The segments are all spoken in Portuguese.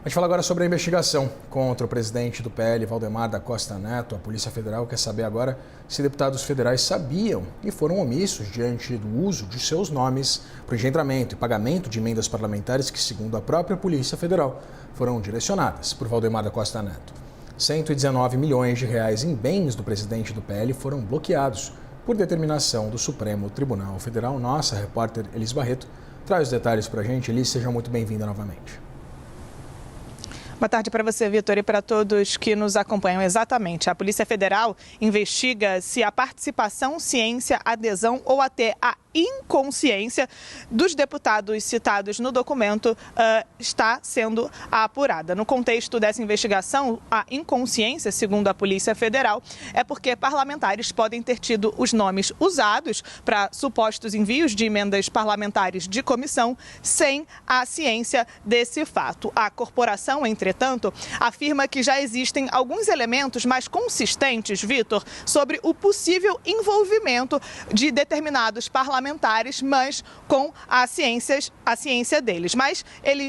A gente fala agora sobre a investigação contra o presidente do PL, Valdemar da Costa Neto. A Polícia Federal quer saber agora se deputados federais sabiam e foram omissos diante do uso de seus nomes para o engendramento e pagamento de emendas parlamentares que, segundo a própria Polícia Federal, foram direcionadas por Valdemar da Costa Neto. 119 milhões de reais em bens do presidente do PL foram bloqueados por determinação do Supremo Tribunal Federal. Nossa repórter Elis Barreto traz os detalhes para a gente. Elis, seja muito bem-vinda novamente. Boa tarde para você, Vitor, e para todos que nos acompanham. Exatamente, a Polícia Federal investiga se a participação, ciência, adesão ou até a inconsciência dos deputados citados no documento está sendo apurada. No contexto dessa investigação, a inconsciência, segundo a Polícia Federal, é porque parlamentares podem ter tido os nomes usados para supostos envios de emendas parlamentares de comissão sem a ciência desse fato. A corporação, entretanto, afirma que já existem alguns elementos mais consistentes, Vitor, sobre o possível envolvimento de determinados parlamentares, mas com a ciência deles. Mas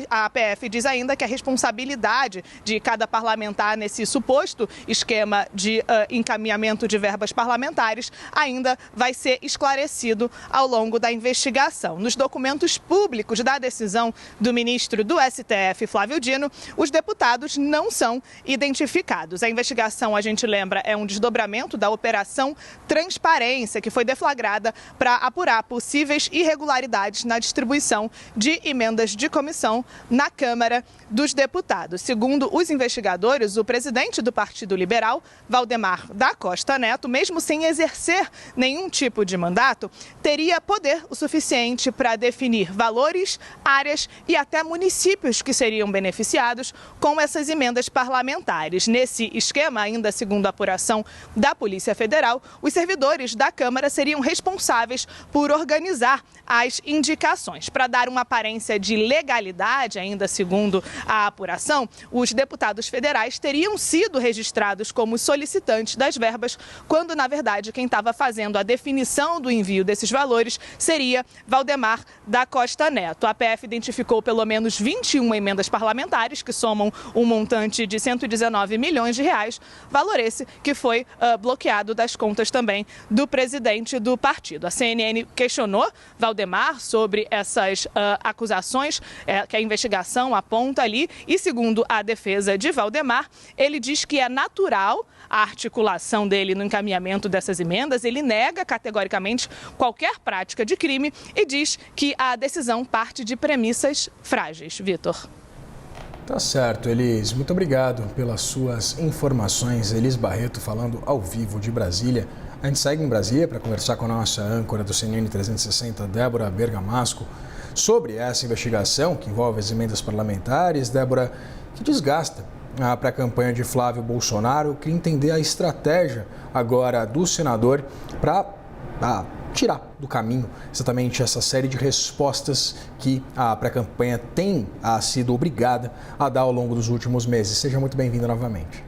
a PF diz ainda que a responsabilidade de cada parlamentar nesse suposto esquema de encaminhamento de verbas parlamentares ainda vai ser esclarecido ao longo da investigação. Nos documentos públicos da decisão do ministro do STF, Flávio Dino, os deputados não são identificados. A investigação, a gente lembra, é um desdobramento da Operação Transparência, que foi deflagrada para apurar possíveis irregularidades na distribuição de emendas de comissão na Câmara dos Deputados. Segundo os investigadores, o presidente do Partido Liberal, Valdemar da Costa Neto, mesmo sem exercer nenhum tipo de mandato, teria poder o suficiente para definir valores, áreas e até municípios que seriam beneficiados com essas emendas parlamentares. Nesse esquema, ainda segundo a apuração da Polícia Federal, os servidores da Câmara seriam responsáveis por organizar as indicações. Para dar uma aparência de legalidade, ainda segundo a apuração, os deputados federais teriam sido registrados como solicitantes das verbas, quando, na verdade, quem estava fazendo a definição do envio desses valores seria Valdemar da Costa Neto. A PF identificou pelo menos 21 emendas parlamentares, que somam um montante de 119 milhões de reais, valor esse que foi bloqueado das contas também do presidente do partido. A CNN questionou Valdemar sobre essas acusações que a investigação aponta ali e, segundo a defesa de Valdemar, ele diz que é natural a articulação dele no encaminhamento dessas emendas. Ele nega categoricamente qualquer prática de crime e diz que a decisão parte de premissas frágeis. Vitor. Tá certo, Elis. Muito obrigado pelas suas informações. Elis Barreto falando ao vivo de Brasília. A gente segue em Brasília para conversar com a nossa âncora do CNN 360, Débora Bergamasco, sobre essa investigação que envolve as emendas parlamentares. Débora, que desgasta a pré-campanha de Flávio Bolsonaro. Eu queria entender a estratégia agora do senador para tirar do caminho exatamente essa série de respostas que a pré-campanha tem sido obrigada a dar ao longo dos últimos meses. Seja muito bem-vinda novamente.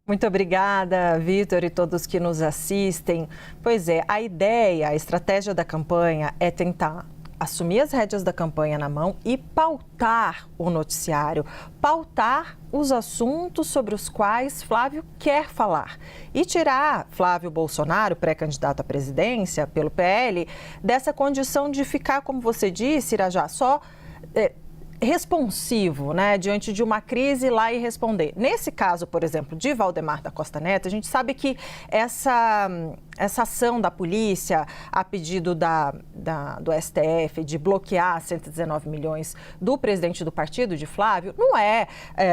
Muito obrigada, Vitor, e todos que nos assistem. Pois é, a ideia, a estratégia da campanha é tentar assumir as rédeas da campanha na mão e pautar o noticiário, pautar os assuntos sobre os quais Flávio quer falar e tirar Flávio Bolsonaro, pré-candidato à presidência pelo PL, dessa condição de ficar, como você disse, Irajá, só responsivo, né, diante de uma crise lá e responder. Nesse caso, por exemplo, de Valdemar da Costa Neto, a gente sabe que essa ação da polícia a pedido do STF de bloquear 119 milhões do presidente do partido, de Flávio, não é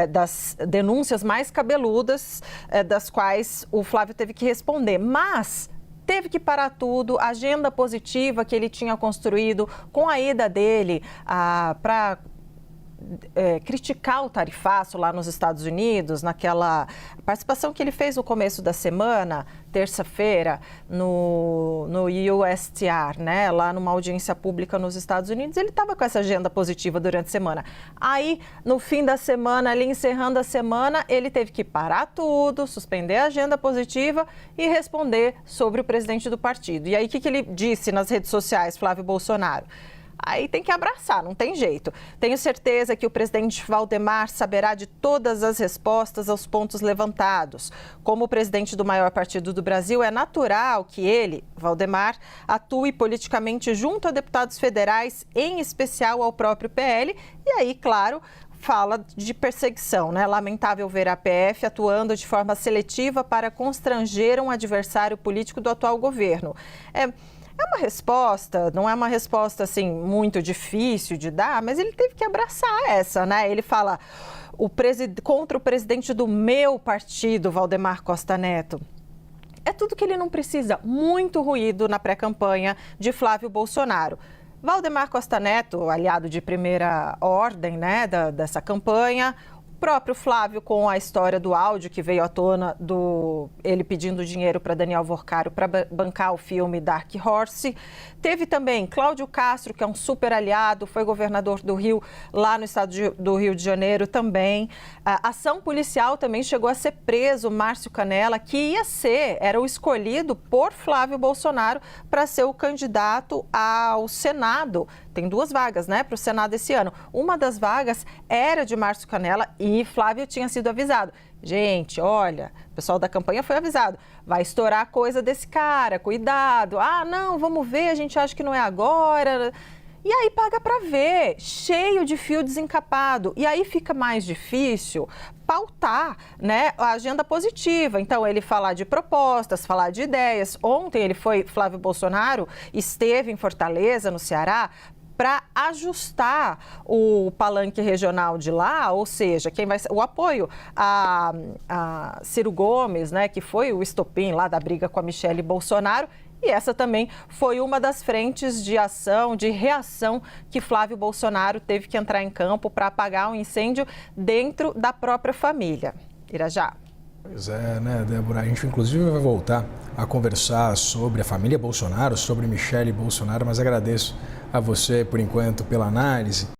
das denúncias mais cabeludas das quais o Flávio teve que responder, mas teve que parar tudo, a agenda positiva que ele tinha construído com a ida dele para criticar o tarifaço lá nos Estados Unidos, naquela participação que ele fez no começo da semana, terça-feira, no USTR, né, lá numa audiência pública nos Estados Unidos. Ele estava com essa agenda positiva durante a semana. Aí, no fim da semana, ali encerrando a semana, ele teve que parar tudo, suspender a agenda positiva e responder sobre o presidente do partido. E aí, o que ele disse nas redes sociais, Flávio Bolsonaro? aí tem que abraçar, não tem jeito. Tenho certeza que o presidente Valdemar saberá de todas as respostas aos pontos levantados. Como o presidente do maior partido do Brasil, é natural que ele, Valdemar, atue politicamente junto a deputados federais, em especial ao próprio PL, e aí, claro, fala de perseguição, né? Lamentável ver a PF atuando de forma seletiva para constranger um adversário político do atual governo. É uma resposta, não é uma resposta assim muito difícil de dar, mas ele teve que abraçar essa, né? Ele fala contra o presidente do meu partido, Valdemar Costa Neto. É tudo que ele não precisa, muito ruído na pré-campanha de Flávio Bolsonaro. Valdemar Costa Neto, aliado de primeira ordem, né, dessa campanha. O próprio Flávio, com a história do áudio que veio à tona, ele pedindo dinheiro para Daniel Vorcaro para bancar o filme Dark Horse. Teve também Cláudio Castro, que é um super aliado, foi governador do Rio, lá no estado do Rio de Janeiro também. A ação policial também chegou a ser preso Márcio Canella, que era o escolhido por Flávio Bolsonaro para ser o candidato ao Senado. Tem 2 vagas, né, para o Senado esse ano. Uma das vagas era de Márcio Canella e Flávio tinha sido avisado. Gente, olha, o pessoal da campanha foi avisado. Vai estourar coisa desse cara, cuidado. Ah, não, vamos ver, a gente acha que não é agora. E aí paga para ver, cheio de fio desencapado. E aí fica mais difícil pautar, né, a agenda positiva. Então, ele falar de propostas, falar de ideias. Ontem Flávio Bolsonaro esteve em Fortaleza, no Ceará, para ajustar o palanque regional de lá, ou seja, o apoio a Ciro Gomes, né, que foi o estopim lá da briga com a Michele Bolsonaro. E essa também foi uma das frentes de ação, de reação que Flávio Bolsonaro teve que entrar em campo para apagar um incêndio dentro da própria família. Irajá. Pois é, né, Débora? A gente, inclusive, vai voltar a conversar sobre a família Bolsonaro, sobre Michele Bolsonaro, mas agradeço a você, por enquanto, pela análise.